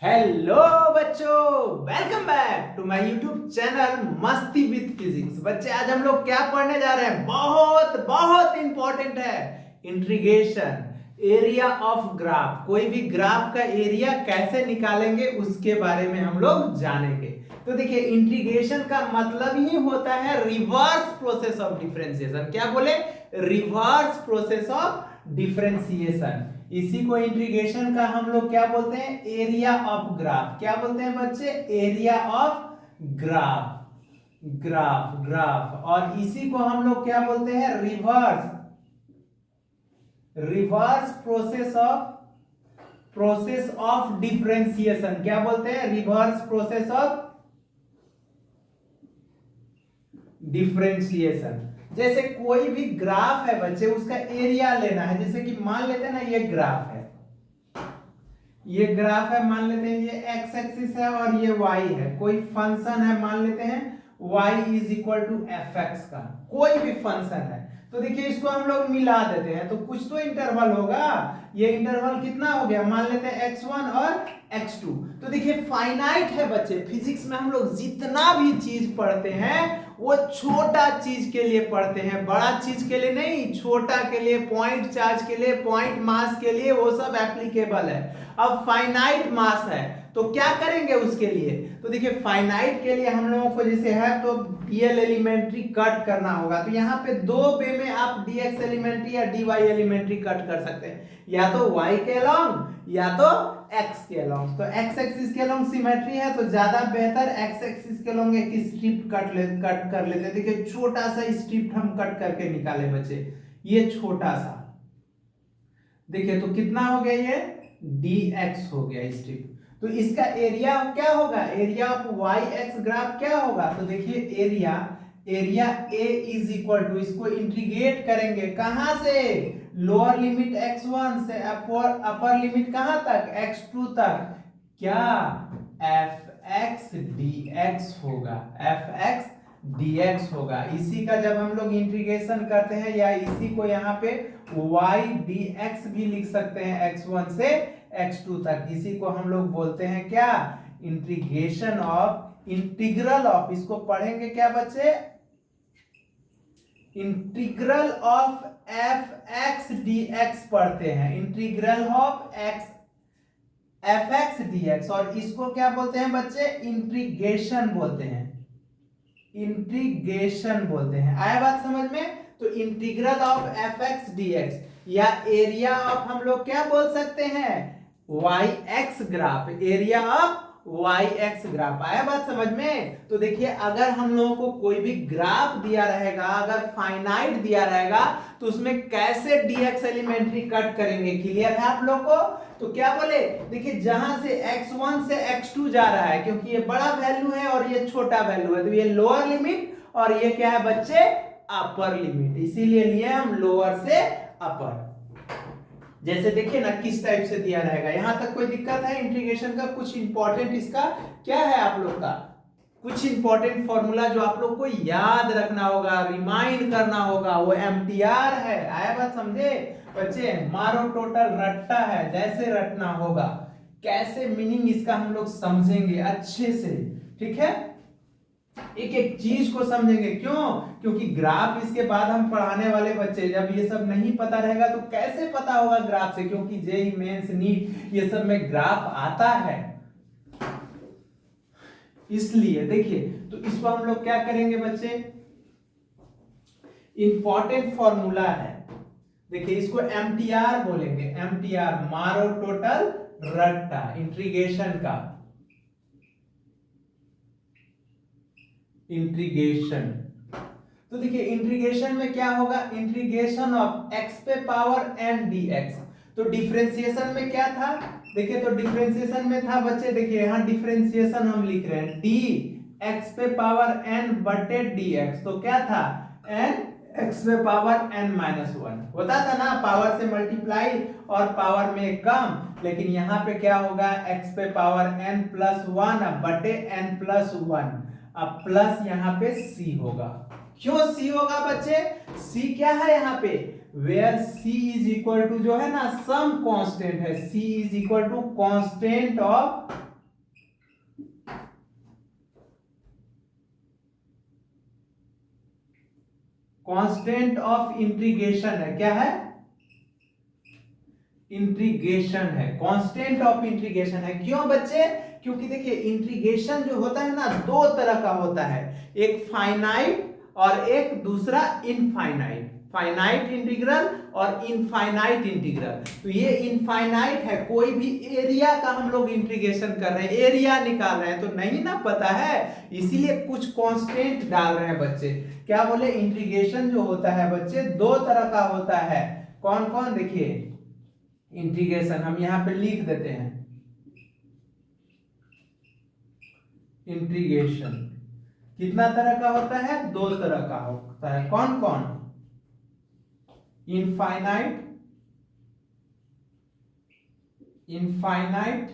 Hello बच्चों, welcome back to my YouTube channel Masti with physics. बच्चे आज हम लोग क्या पढ़ने जा रहे हैं? बहुत बहुत इंपॉर्टेंट है। Integration area of graph. कोई भी ग्राफ का एरिया कैसे निकालेंगे उसके बारे में हम लोग जानेंगे। तो देखिए, इंटीग्रेशन का मतलब ही होता है रिवर्स प्रोसेस ऑफ डिफरेंशिएशन। क्या बोले? Reverse process of differentiation. इसी को इंटीग्रेशन का हम लोग क्या बोलते हैं? Area of graph. क्या बोलते हैं बच्चे? Area of graph. ग्राफ और इसी को हम लोग क्या बोलते हैं? Reverse process of differentiation. क्या बोलते हैं? Reverse process of differentiation. जैसे कोई भी ग्राफ है बच्चे, उसका एरिया लेना है। जैसे कि मान लेते हैं ना, ये ग्राफ है, ये ग्राफ है, मान लेते हैं ये एक्स एक्सिस है और ये वाई है। कोई फंक्शन है, मान लेते हैं y is equal to F X का, कोई भी फंक्शन है। तो देखिए, इसको हम लोग मिला देते हैं तो कुछ तो इंटरवल होगा। ये इंटरवल कितना हो गया? मान लेते हैं x1 और x2। तो देखिए, फाइनाइट है बच्चे। फिजिक्स में हम लोग जितना भी चीज पढ़ते हैं वो छोटा चीज के लिए पढ़ते हैं, बड़ा चीज के लिए नहीं। छोटा के लिए, पॉइंट चार्ज के लिए, पॉइंट मास के लिए वो सब एप्लीकेबल है। अब फाइनाइट मास है तो क्या करेंगे उसके लिए? तो देखिए, फाइनाइट के लिए हम लोगों को जैसे है तो डीएल एलिमेंट्री कट करना होगा। तो यहाँ पे दो वे में आप डीएक्स एलिमेंट्री या डी वाई एलिमेंट्री कट कर सकते हैं, या तो y के अलोंग या तो x के अलोंग। तो x एक्सिस के अलोंग सिमेट्री है तो ज्यादा बेहतर x एक्सिस के अलोंग एक स्ट्रिप कट कर लेते हैं। देखिए, छोटा सा स्ट्रिप हम कट करके निकाले बच्चे, ये छोटा सा। देखिए तो कितना हो गया? ये dx हो गया स्ट्रिप। तो इसका एरिया क्या होगा? Area of Y X graph क्या होगा? तो देखिए, area a is equal to, इसको इंटीग्रेट करेंगे कहां से? लोअर लिमिट x1 से अपर लिमिट कहां तक? x2 तक। क्या? fx dx होगा, fx dx होगा। इसी का जब हम लोग इंटीग्रेशन करते हैं, या इसी को यहाँ पे y dx भी लिख सकते हैं, x1 से x2 तक। इसी को हम लोग बोलते हैं क्या? Integration of, integral of. इसको पढ़ेंगे क्या बच्चे? Integral of F X D x पढ़ते हैं, integral of x F X D x. और इसको क्या बोलते हैं बच्चे? इंटीग्रेशन बोलते हैं, इंटीग्रेशन बोलते हैं। आया बात समझ में? तो integral of F X D X या एरिया ऑफ हम लोग क्या बोल सकते हैं? Y X graph, area of Y X graph. आया बात समझ में? तो देखिए, अगर हम लोगों को कोई भी ग्राफ दिया रहेगा, अगर फाइनाइट दिया रहेगा, तो उसमें कैसे डीएक्स एलिमेंट्री कट करेंगे? क्लियर है आप लोग को? तो क्या बोले? देखिए, जहां से x1 से x2 जा रहा है, क्योंकि ये बड़ा वैल्यू है और ये छोटा वैल्यू है, तो ये लोअर लिमिट और ये क्या है बच्चे? Upper limit. इसीलिए लिए हम लोअर से अपर। जैसे देखिए ना, किस टाइप से दिया रहेगा। यहां तक कोई दिक्कत है इंटीग्रेशन का? कुछ इंपॉर्टेंट इसका क्या है आप लोग का? कुछ इंपॉर्टेंट फॉर्मूला जो आप लोग को याद रखना होगा, रिमाइंड करना होगा, वो एमटीआर है। आया बात समझे बच्चे? मारो टोटल रट्टा है, जैसे रटना होगा, कैसे मीनिंग इसका हम लोग समझेंगे अच्छे से। ठीक है, एक एक चीज को समझेंगे। क्यों? क्योंकि ग्राफ इसके बाद हम पढ़ाने वाले बच्चे, जब ये सब नहीं पता रहेगा तो कैसे पता होगा ग्राफ से? क्योंकि जेईई मेंस, नीट, ये सब में ग्राफ आता है। इसलिए देखिए, तो इसको हम लोग क्या करेंगे बच्चे? इंपॉर्टेंट फॉर्मूला है। देखिए, इसको एमटीआर बोलेंगे, एमटीआर मारो टोटल रट्टा, इंटीग्रेशन का। इंटीग्रेशन, तो देखिए इंटीग्रेशन में क्या होगा? इंटीग्रेशन ऑफ x पे पावर n dx। तो डिफरेंशिएशन में क्या था? देखिए, तो डिफरेंशिएशन में था बच्चे, देखिए यहां डिफरेंशिएशन हम लिख रहे हैं dx पे पावर n बटे dx। तो क्या था? n x पे पावर n माइनस 1 होता था ना, पावर से मल्टीप्लाई और पावर में कम। लेकिन यहाँ पे क्या होगा? x पे पावर n प्लस 1 बटे n प्लस 1। अब प्लस यहाँ पे c होगा। क्यों c होगा बच्चे? c क्या है यहाँ पे? Where c is equal to, जो है ना, सम कांस्टेंट है। c is equal to constant of constant of integration है, क्या है? इंटीग्रेशन है, कांस्टेंट ऑफ इंटीग्रेशन है। क्यों बच्चे? क्योंकि देखिए इंटीग्रेशन जो होता है ना दो तरह का होता है, एक फाइनाइट और एक दूसरा इनफाइनाइट। फाइनाइट इंटीग्रल और इनफाइनाइट इंटीग्रल। तो ये इनफाइनाइट है, कोई भी एरिया का हम लोग इंटीग्रेशन कर रहे हैं, एरिया निकाल रहे हैं, तो नहीं ना पता है, इसीलिए कुछ कांस्टेंट डाल रहे हैं बच्चे। क्या बोले? इंटीग्रेशन जो होता है बच्चे दो तरह का होता है। कौन कौन? देखिए इंटीग्रेशन हम यहां पे लिख देते हैं, इंटीग्रेशन कितना तरह का होता है? दो तरह का होता है। कौन कौन? इनफाइनाइट, इनफाइनाइट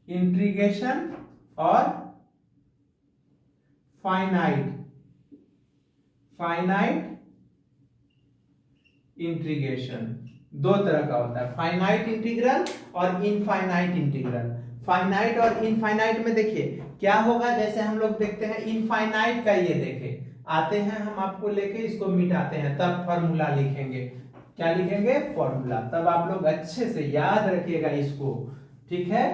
इंटीग्रेशन और फाइनाइट, फाइनाइट इंटीग्रेशन। दो तरह का होता है, फाइनाइट इंटीग्रल और इनफाइनाइट इंटीग्रल। फाइनाइट और इनफाइनाइट में देखिए क्या होगा, जैसे हम लोग देखते हैं इनफाइनाइट का, ये देखे आते हैं हम आपको लेके इसको मिटाते हैं, तब फॉर्मूला लिखेंगे। क्या लिखेंगे? फॉर्मूला। तब आप लोग अच्छे से याद रखिएगा इसको, ठीक है?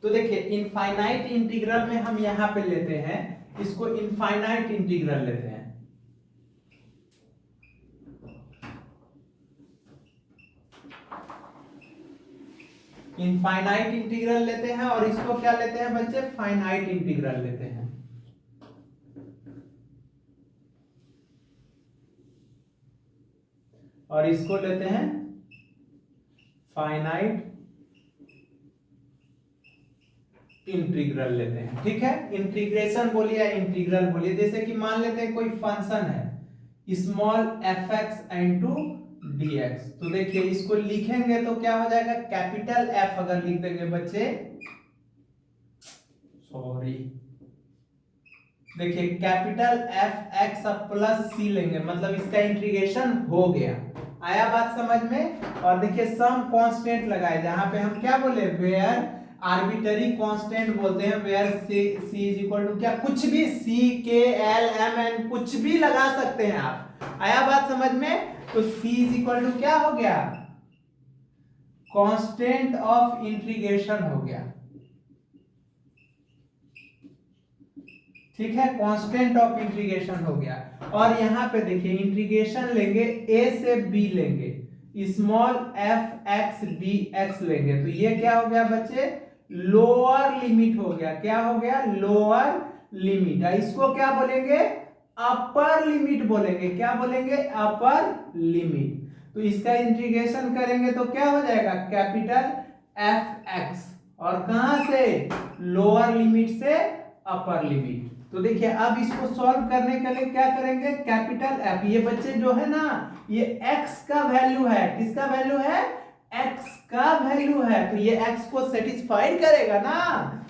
तो देखिए इनफाइनाइट इंटीग्रल में हम यहां पे लेते हैं, इसको इनफाइनाइट इंटीग्रल लेते हैं। इनफाइनाइट इंटीग्रल लेते हैं और इसको क्या लेते हैं बच्चे? फाइनाइट इंटीग्रल लेते हैं। और इसको लेते हैं फाइनाइट इंटीग्रल लेते हैं, ठीक है? इंटीग्रेशन बोलिए या इंटीग्रल बोलिए। जैसे कि मान लेते हैं कोई फंक्शन है small F x into dx, तो देखिए इसको लिखेंगे तो क्या हो जाएगा? कैपिटल एफ अगर लिख देंगे बच्चे, सॉरी, देखिए कैपिटल एफ एक्स प्लस सी लेंगे, मतलब इसका इंटीग्रेशन हो गया। आया बात समझ में? और देखिए सम कांस्टेंट लगाए, जहां पे हम क्या बोले? वेयर आर्बिटरी कांस्टेंट बोलते हैं, where C is equal to क्या? कुछ भी, सी के एल एम एन कुछ भी लगा सकते हैं आप। आया बात समझ में? तो c इज इक्वल टू क्या हो गया? कांस्टेंट ऑफ इंटीग्रेशन हो गया, ठीक है? कांस्टेंट ऑफ इंटीग्रेशन हो गया। और यहां पे देखिए इंटीग्रेशन लेंगे, a से b लेंगे, small F X D x लेंगे, तो ये क्या हो गया बच्चे? लोअर लिमिट हो गया। क्या हो गया? Lower limit. इसको क्या बोलेंगे? अपर लिमिट बोलेंगे। क्या बोलेंगे? Upper limit. तो इसका इंटीग्रेशन करेंगे तो क्या हो जाएगा? कैपिटल एफ एक्स, और कहां से? लोअर लिमिट से अपर लिमिट। तो देखिए अब इसको सॉल्व करने के लिए क्या करेंगे? कैपिटल एफ, ये बच्चे जो है ना, ये एक्स का वैल्यू है। किसका वैल्यू है? एक्स का वैल्यू है, तो ये एक्स को सेटिस्फाइड करेगा ना,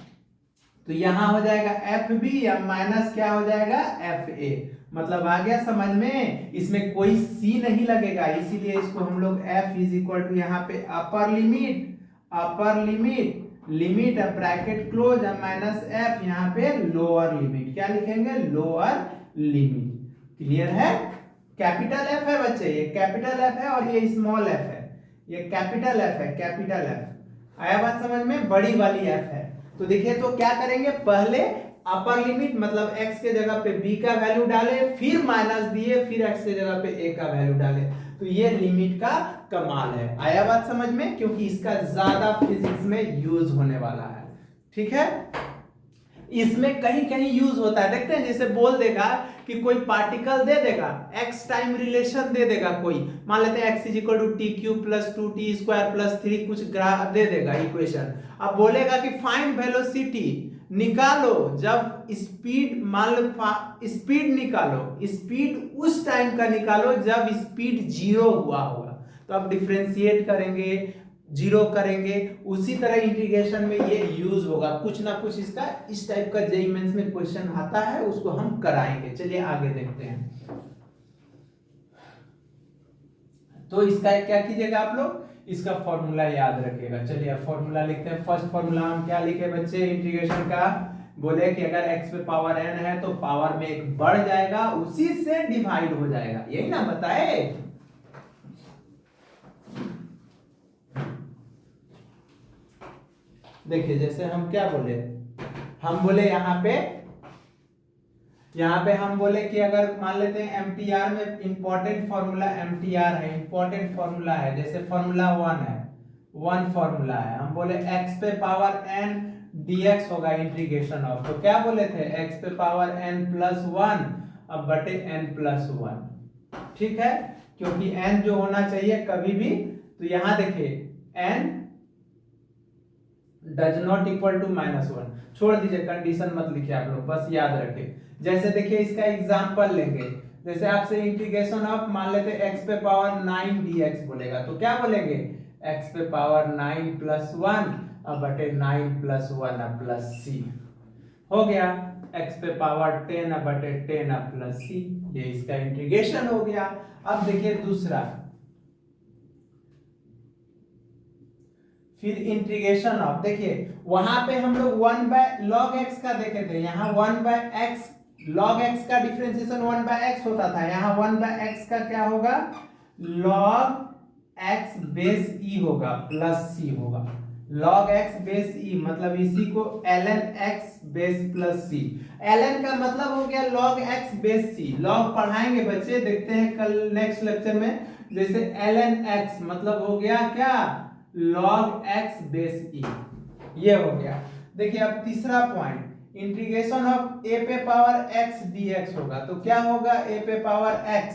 तो यहां हो जाएगा एफ बी या माइनस क्या हो जाएगा? F A. मतलब आ गया समझ में? इसमें कोई सी नहीं लगेगा, इसीलिए इसको हम लोग एफ इज इक्वल टू यहाँ पे upper limit, upper limit, limit bracket close minus F, यहाँ पे लोअर लिमिट। क्या लिखेंगे? Lower limit. क्लियर है? कैपिटल एफ है बच्चे, ये कैपिटल एफ है और ये स्मॉल एफ है, ये कैपिटल एफ है, कैपिटल एफ। आया बात समझ में? बड़ी वाली एफ है। तो देखिए तो क्या करेंगे? पहले अपर लिमिट मतलब x के जगह पे b का वैल्यू डाले, फिर माइनस दिए, फिर x के जगह पे a का वैल्यू डाले, तो ये लिमिट का कमाल है। आया बात समझ में? क्योंकि इसका ज्यादा फिजिक्स में यूज होने वाला है, ठीक है? इसमें कहीं कहीं यूज होता है, देखते हैं, जैसे बोल देगा कि कोई पार्टिकल दे देगा, x टाइम रिलेशन दे देगा, कोई मान लेते हैं x is equal to T cube plus 2t square plus 3 कुछ ग्राफ दे देगा इक्वेशन। अब बोलेगा कि फाइंड वेलोसिटी, निकालो जब स्पीड, मान लो स्पीड निकालो, स्पीड उस टाइम का निकालो जब स्पीड 0 हुआ होगा, तो आप डिफरेंशिएट करेंगे, 0 करेंगे, उसी तरह इंटीग्रेशन में ये यूज होगा। कुछ ना कुछ इसका इस टाइप का जेईई मेंस में क्वेश्चन आता है, उसको हम कराएंगे। चलिए आगे देखते हैं। तो इसका क्या कीजिएगा आप लोग, इसका फॉर्मूला याद रखिएगा। चलिए अब फॉर्मूला लिखते हैं। फर्स्ट फॉर्मूला हम क्या लिखे बच्चे इंटीग्रेशन का, बोले कि अगर x पे पावर n है तो पावर में एक बढ़ जाएगा, उसी से डिवाइड हो जाएगा, यही ना बताए। देखिए जैसे हम क्या बोले, हम बोले यहाँ पे हम बोले कि अगर मान लेते हैं एमटीआर में इंपॉर्टेंट फॉर्मूला एमटीआर है, इंपॉर्टेंट फॉर्मूला है, जैसे फॉर्मूला 1 है, 1 फॉर्मूला है, हम बोले x पे पावर n dx होगा इंटीग्रेशन ऑफ, तो क्या बोले थे x पे पावर n प्लस 1 अब बटे n प्लस 1, ठीक है, क्योंकि n जो होना चाहिए कभी भी, तो यहां देखिए n does not equal to -1, छोड़ दीजिए कंडीशन मत लिखिए आप लोग, बस याद रखिए। जैसे देखिए इसका एग्जांपल लेंगे, जैसे आपसे इंटीग्रेशन ऑफ मान लेते x पे पावर 9 dx बोलेगा, तो क्या बोलेंगे x पे पावर 9 प्लस 1 अब बटे 9 प्लस 1 अब प्लस c हो गया, x पे पावर 10 अब बटे 10 अब प्लस c, ये इसका इंटीग्रेशन हो गया। अब देखिए दूसरा, फिर इंटीग्रेशन ऑफ, देखिए वहां पे हम लोग 1 बाय लॉग x का देखे थे, यहाँ 1 बाय x लॉग x का डिफरेंशिएशन 1 बाय x होता था, यहाँ 1 बाय x का क्या होगा लॉग x बेस e होगा प्लस c होगा, log x बेस e मतलब इसी को ln x base plus c, ln का मतलब हो गया log x base c, log पढ़ाएंगे बच्चे, देखते हैं कल नेक्स्ट लेक्चर में, जैसे ln x मतलब हो गया क्या log x बेस e, ये हो गया। देखिए अब तीसरा पॉइंट इंटीग्रेशन ऑफ a पे पावर x dx होगा, तो क्या होगा a पे पावर x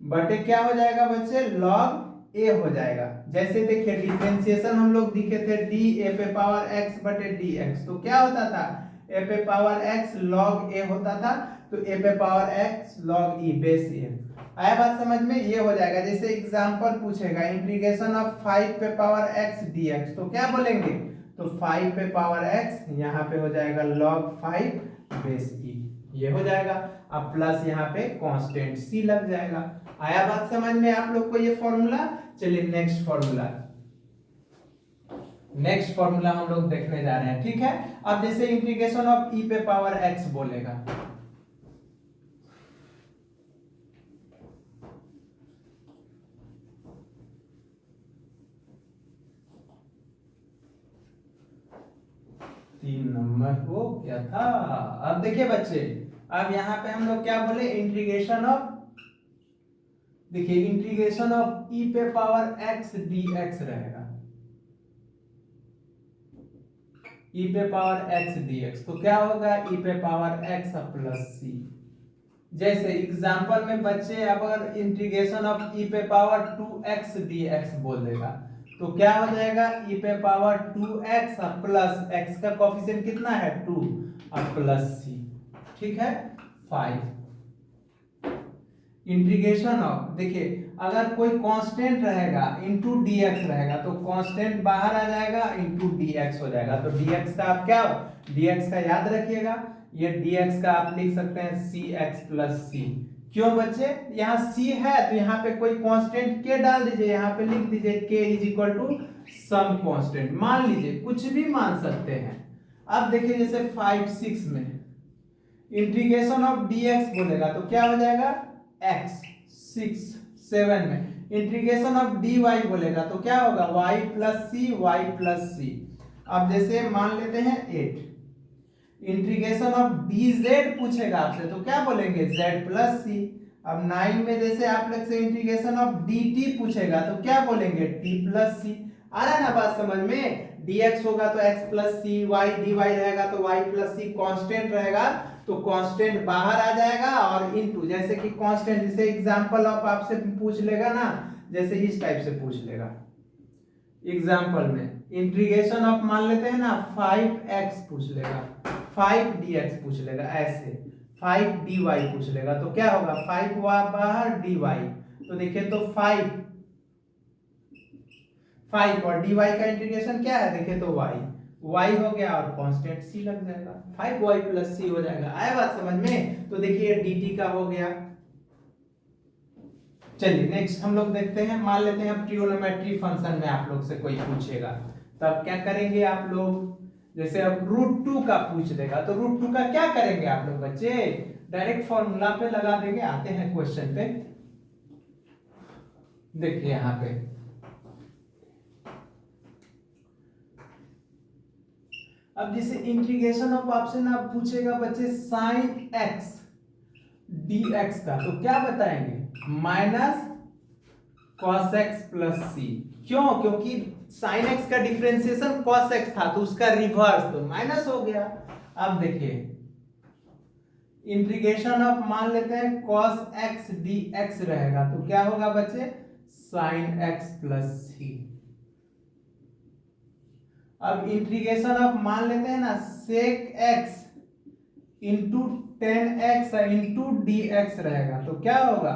बटे क्या हो जाएगा बच्चे log a हो जाएगा। जैसे देखिए डिफरेंशिएशन हम लोग दिखे थे d a पे पावर x बटे dx, तो क्या होता था a पे पावर x log a होता था, तो a पे power x log e base a, आया बात समझ में, ये हो जाएगा। जैसे एग्जांपल पूछेगा इंटीग्रेशन ऑफ 5 पे पावर x dx, तो क्या बोलेंगे, तो 5 पे पावर x यहाँ पे हो जाएगा log 5 बेस e, ये हो जाएगा। अब प्लस यहाँ पे कांस्टेंट c लग जाएगा। आया बात समझ में आप लोग को ये फॉर्मूला। चलिए नेक्स्ट फॉर्मूला हम लोग देखने जा रहे हैं, ठीक है। अब जैसे इंटीग्रेशन ऑफ e पे पावर x बोलेगा, तीन नंबर को क्या था। अब देखिए बच्चे, अब यहाँ पे हम लोग क्या बोले इंटीग्रेशन ऑफ, देखिए इंटीग्रेशन ऑफ e पे पावर x dx रहेगा, e पे पावर x dx, तो क्या होगा e पे पावर x प्लस c। जैसे एग्जांपल में बच्चे अगर इंटीग्रेशन ऑफ e पे पावर 2x dx बोल देगा, तो क्या हो जाएगा e पे पावर 2x प्लस x का कोफिशिएंट कितना है 2 और प्लस c, ठीक है 5। इंटीग्रेशन ऑफ, देखिए अगर कोई कांस्टेंट रहेगा इनटू dx रहेगा, तो कांस्टेंट बाहर आ जाएगा इनटू dx हो जाएगा, तो dx का आप क्या dx का याद रखिएगा, ये dx का आप लिख सकते हैं cx प्लस c। क्यों बच्चे, यहाँ c है तो यहाँ पे कोई कांस्टेंट k डाल दीजिए, यहाँ पे लिख दीजिए k is equal to some constant, मान लीजिए कुछ भी मान सकते हैं। अब देखिए जैसे 5 6 में इंटीग्रेशन ऑफ dx बोलेगा, तो क्या हो जाएगा x, 6 7 में इंटीग्रेशन ऑफ dy बोलेगा, तो क्या होगा y प्लस c। अब जैसे मान लेते हैं 8, इंटीग्रेशन ऑफ dz पूछेगा आपसे, तो क्या बोलेंगे z प्लस c। अब 9 में जैसे आप लोग से इंटीग्रेशन ऑफ dt पूछेगा, तो क्या बोलेंगे t प्लस c। आ रहा है ना बात समझ में, dx होगा तो x plus c, y dy रहेगा तो y प्लस c, कांस्टेंट रहेगा तो कांस्टेंट बाहर आ जाएगा और इनटू, जैसे कि कांस्टेंट जैसे एग्जांपल ऑफ आपसे पूछ लेगा ना, जैसे इस टाइप से पूछ लेगा एग्जांपल में, इंटीग्रेशन ऑफ मान लेते हैं ना 5x पूछ लेगा, 5 dx पूछ लेगा, ऐसे 5 dy पूछ लेगा, तो क्या होगा 5 बाहर dy, तो देखिए तो 5 और dy का इंटीग्रेशन क्या है, देखिए तो y हो गया और कांस्टेंट c लग जाएगा, 5y प्लस c हो जाएगा। आया बात समझ में, तो देखिए dt का हो गया, चलिए नेक्स्ट हम लोग देखते हैं, मान लेते हैं अब ट्रिग्नोमेट्री फंक्शन में आप लोग से कोई पूछेगा, तब क्या करेंगे आप लोग, जैसे अब √2 का पूछ देगा तो √2 का क्या करेंगे आप लोग बच्चे, डायरेक्ट फॉर्मूला पे लगा देंगे। आते हैं क्वेश्चन पे, देखिए यहां पे अब जैसे इंटीग्रेशन ऑफ आपसे ना पूछेगा बच्चे sin x dx का, तो क्या बताएंगे, माइनस cos x प्लस सी। क्यों, क्योंकि sin x का डिफरेंशिएशन cos x था तो उसका रिवर्स तो माइनस हो गया। अब देखिए इंटीग्रेशन ऑफ मान लेते हैं cos x dx रहेगा, तो क्या होगा बच्चे, sin x प्लस सी। अब इंटीग्रेशन ऑफ मान लेते हैं ना sec x into 10x into dx रहेगा, तो क्या होगा,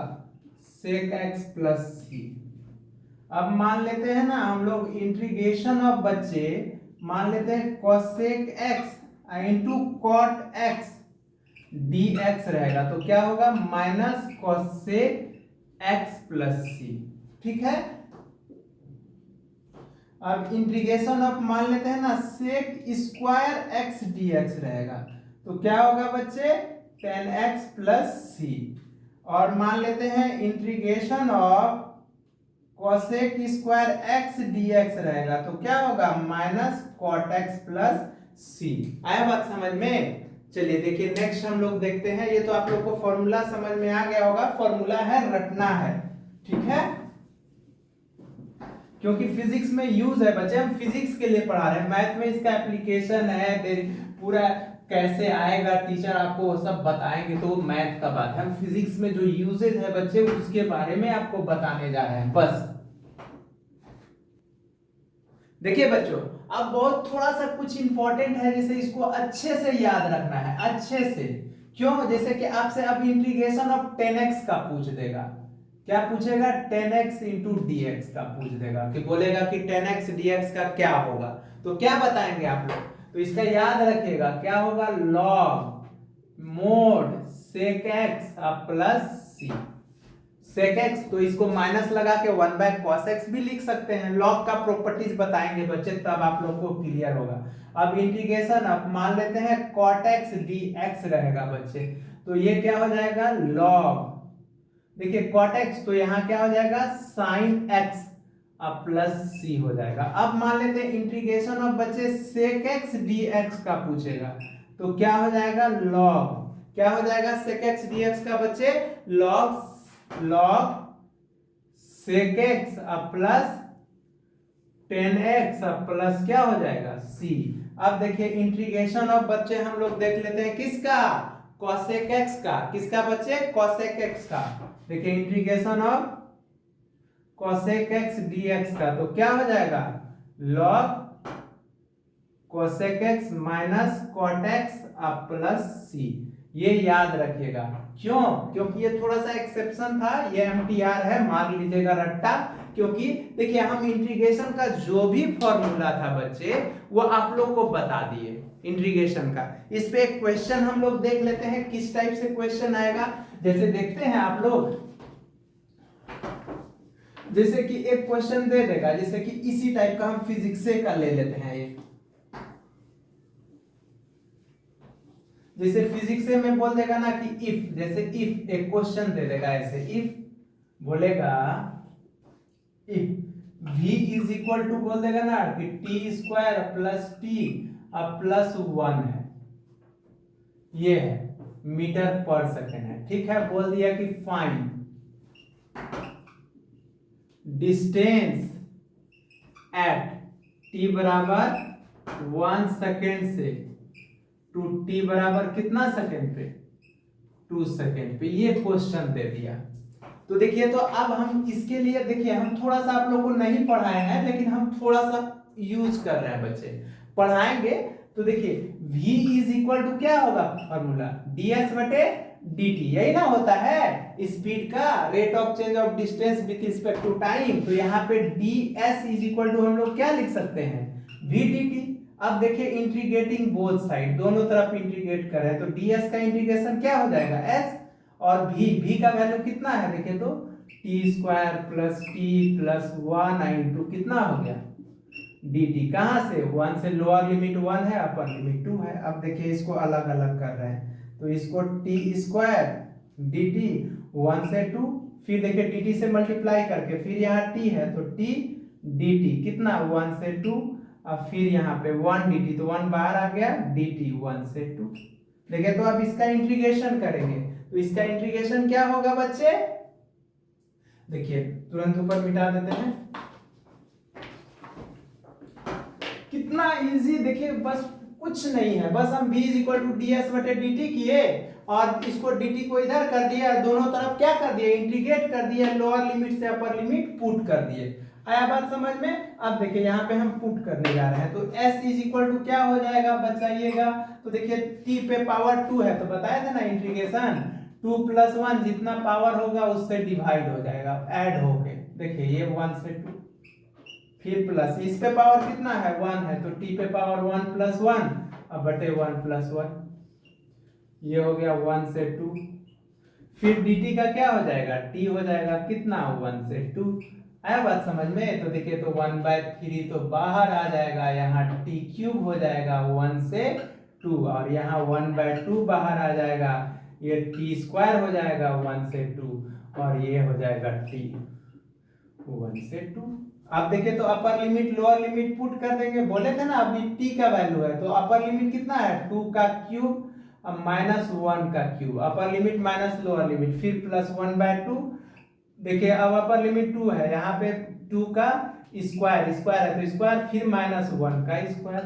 sec x प्लस सी। अब मान लेते हैं ना हम लोग इंटीग्रेशन ऑफ बच्चे, मान लेते हैं cosec x into cot x dx रहेगा, तो क्या होगा, माइनस cosec x प्लस सी। ठीक है। अब इंटीग्रेशन ऑफ मान लेते हैं ना sec स्क्वायर x dx रहेगा, तो क्या होगा बच्चे, 10x प्लस सी। और मान लेते हैं integration of cosec square x dx रहेगा, तो क्या होगा, माइनस cot x प्लस सी। आया बात समझ में। चलिए देखिए नेक्स्ट हम लोग देखते हैं, ये तो आप लोग को फॉर्मूला समझ में आ गया होगा, फॉर्मूला है रटना है, ठीक है, क्योंकि फिजिक्स में यूज है बच्चे, हम फिजिक्स के लिए पढ़ा रहे हैं, मैथ में इसका एप्लीकेशन है, पूरा कैसे आएगा टीचर आपको वो सब बताएंगे, तो मैथ का बात है, हम फिजिक्स में जो यूजेज है बच्चे उसके बारे में आपको बताने जा रहे हैं बस। देखिए बच्चों अब बहुत थोड़ा सा कुछ इंपॉर्टेंट है, जैसे इसको अच्छे से याद रखना है, अच्छे से। क्यों, जैसे कि आपसे अब इंटीग्रेशन ऑफ 10x का पूछ देगा, क्या पूछेगा, 10x इंटू dx का पूछ देगा, कि बोलेगा कि 10x dx का क्या होगा, तो क्या बताएंगे आप लोग, तो इसका याद रखिएगा क्या होगा, log mod sec x plus C. sec x तो इसको माइनस लगा के 1/cos x भी लिख सकते हैं, log का प्रॉपर्टीज बताएंगे बच्चे, तब आप लोग को क्लियर होगा। अब इंटीग्रेशन अब मान लेते हैं cot x dx रहेगा बच्चे, तो ये क्या हो जाएगा, log, देखिए cot x तो यहाँ क्या हो जाएगा, sin x अब प्लस सी हो जाएगा। अब मान लेते हैं इंटीग्रेशन ऑफ बच्चे sec x dx का पूछेगा, तो क्या हो जाएगा, log, क्या हो जाएगा sec x dx का बच्चे, log sec x अब प्लस 10x अब प्लस क्या हो जाएगा c। अब देखिए इंटीग्रेशन ऑफ बच्चे हम लोग देख लेते हैं किसका, cosec x का, किसका बच्चे, cosec x का। देखिए integration of cosec x dx का, तो क्या हो जाएगा, log cosec x minus cot x अब प्लस c। ये याद रखिएगा, क्यों, क्योंकि ये थोड़ा सा एक्सेप्शन था, ये एमटीआर है, मार लीजिएगा रट्टा, क्योंकि देखिए हम इंटीग्रेशन का जो भी फॉर्मूला था बच्चे वो आप लोग को बता दिए इंटीग्रेशन का। इस पे एक क्वेश्चन हम लोग देख लेते हैं, किस टाइप से क्वेश्चन आएगा, जैसे देखते हैं आप लोग, जैसे कि एक क्वेश्चन दे देगा, जैसे कि इसी टाइप का हम फिजिक्स से का ले लेते हैं एक, जैसे फिजिक्स से में बोल देगा ना कि इफ, जैसे इफ एक क्वेश्चन दे देगा ऐसे, इफ बोलेगा if v is equal to बोल देगा ना कि टी स्क्वायर प्लस टी अब प्लस 1 है, ये है मीटर पर सेकेंड है, ठीक है, बोल दिया कि फाइंड डिस्टेंस एट t बराबर 1 सेकेंड से टू t बराबर कितना सेकेंड पे, 2 सेकेंड पे, ये क्वेश्चन दे दिया। तो देखिए तो अब हम इसके लिए देखिए हम थोड़ा सा आप लोगों को नहीं पढ़ाए हैं, लेकिन हम थोड़ा सा यूज कर रहे हैं बच्चे, पढ़ाएंगे तो देखिए v इज इक्वल टू क्या होगा फॉर्मूला, ds बटे dt, यही ना होता है स्पीड का, rate of change of distance with respect to time, तो यहाँ पे ds इज इक्वल टू हम लोग क्या लिख सकते हैं, v dt। अब देखिए इंटीग्रेटिंग बोथ साइड, दोनों तरफ इंटीग्रेट कर रहे हैं, तो ds का इंटीग्रेशन क्या हो जाएगा s, और v का वैल्यू कितना है देखिए तो T square plus T plus 1 into कितना हो गया dt। कहाँ से 1 से लोअर लिमिट 1 है, अपर लिमिट 2 है। अब देखिए इसको अलग अलग कर रहे हैं, तो इसको टी स्क्वायर dt 1 से 2, फिर देखिए dt से मल्टीप्लाई करके फिर यहाँ t है तो t dt कितना 1 से 2, अब फिर यहाँ पे 1 dt तो 1 बाहर आ गया dt 1 से 2। देखिए तो अब इसका इंटीग्रेशन करेंगे, तो इसका इंटीग्रेशन क्या होगा बच्चे, देखिए तुरंत ऊपर मिटा देते हैं। कितना इजी, देखिए बस कुछ नहीं है, बस हम v equal to D S बटे डी टी किए और इसको dt को इधर कर दिया, दोनों तरफ क्या कर दिए इंटीग्रेट कर दिया, लोअर लिमिट से अपर लिमिट पुट कर दिए। आया बात समझ में। अब देखिए यहाँ पे हम पुट करने जा रहे हैं, तो s इज इक्वल टू क्या हो जाएगा बताइएगा, तो देखिए t पे पावर 2 है तो बताया था ना इंटीग्रेशन 2 प्लस 1 जितना पावर होगा उससे डिवाइड हो जाएगा ऐड होके। देखिए ये 1 से 2, फिर प्लस इस पे पावर कितना है 1 है तो t पे पावर 1 प्लस 1 अब बटे 1 प्लस 1, ये हो गया 1 से 2। फिर dt का क्या हो जाएगा t हो जाएगा कितना 1 से 2। आया बात समझ में। तो देखिए तो 1/3 तो बाहर आ जाएगा, यहाँ t क्यूब हो जाएगा 1 से 2 और यहाँ 1/2 बाहर आ जाएगा, ये t स्क्वायर हो जाएगा 1 से 2 और ये हो जाएगा t 1 से 2। अब देखिए तो upper limit lower limit put कर देंगे, बोले थे ना अभी t का वैल्यू है तो अपर लिमिट कितना है 2 का क्यूब अब माइनस 1 का cube, upper limit minus lower limit फिर प्लस 1/2। देखिए अब अपर लिमिट 2 है, यहाँ पे 2 का स्क्वायर स्क्वायर है तो स्क्वायर फिर माइनस 1 का स्क्वायर,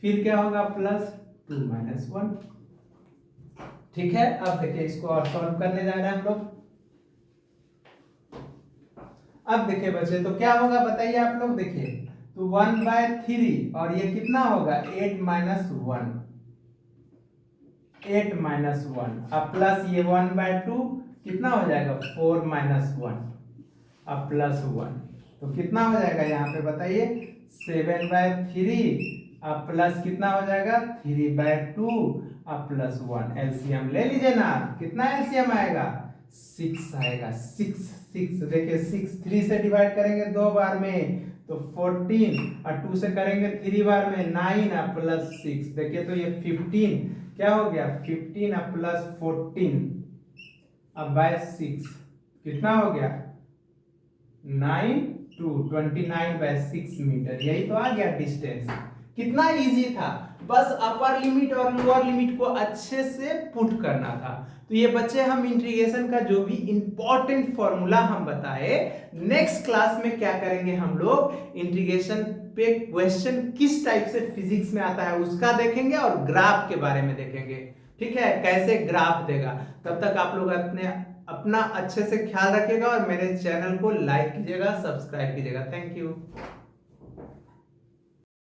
फिर क्या होगा प्लस 2 माइनस 1। ठीक है, अब देखिए इसको और सॉल्व करने जा रहे हैं हम लोग। अब देखिए बच्चे तो क्या होगा बताइए आप लोग, देखिए तो 1/3 और ये कितना होगा 8 माइनस 1 अब प्लस ये 1/2 कितना हो जाएगा 4 माइनस 1 अब प्लस 1 तो कितना हो जाएगा यहाँ पे बताइए 7/3 अब प्लस कितना हो जाएगा 3/2 अब प्लस 1। एलसीएम ले लीजिए ना, कितना एलसीएम आएगा 6 आएगा, 6 देखिए 6 3 से डिवाइड करेंगे 2 बार में तो 14 और 2 से करेंगे 3 बार में 9 और प्लस 6 देखिए तो ये 15 क्या हो गया 15 और प्लस 14 अब बाय 6 कितना हो गया 9 to 29/6 मीटर, यही तो आ गया डिस्टेंस। कितना इजी था, बस अपर लिमिट और लोअर लिमिट को अच्छे से पुट करना था। तो ये बच्चे हम इंटीग्रेशन का जो भी इंपॉर्टेंट फॉर्मूला हम बताए, नेक्स्ट क्लास में क्या करेंगे हम लोग इंटीग्रेशन पे क्वेश्चन किस टाइप से फिजिक्स में आता है उसका देखेंगे और ग्राफ के बारे में देखेंगे। ठीक है, कैसे ग्राफ देगा। तब तक आप लोग अपना अच्छे से ख्याल रखिएगा और मेरे चैनल को लाइक कीजिएगा, सब्सक्राइब कीजिएगा। Thank you.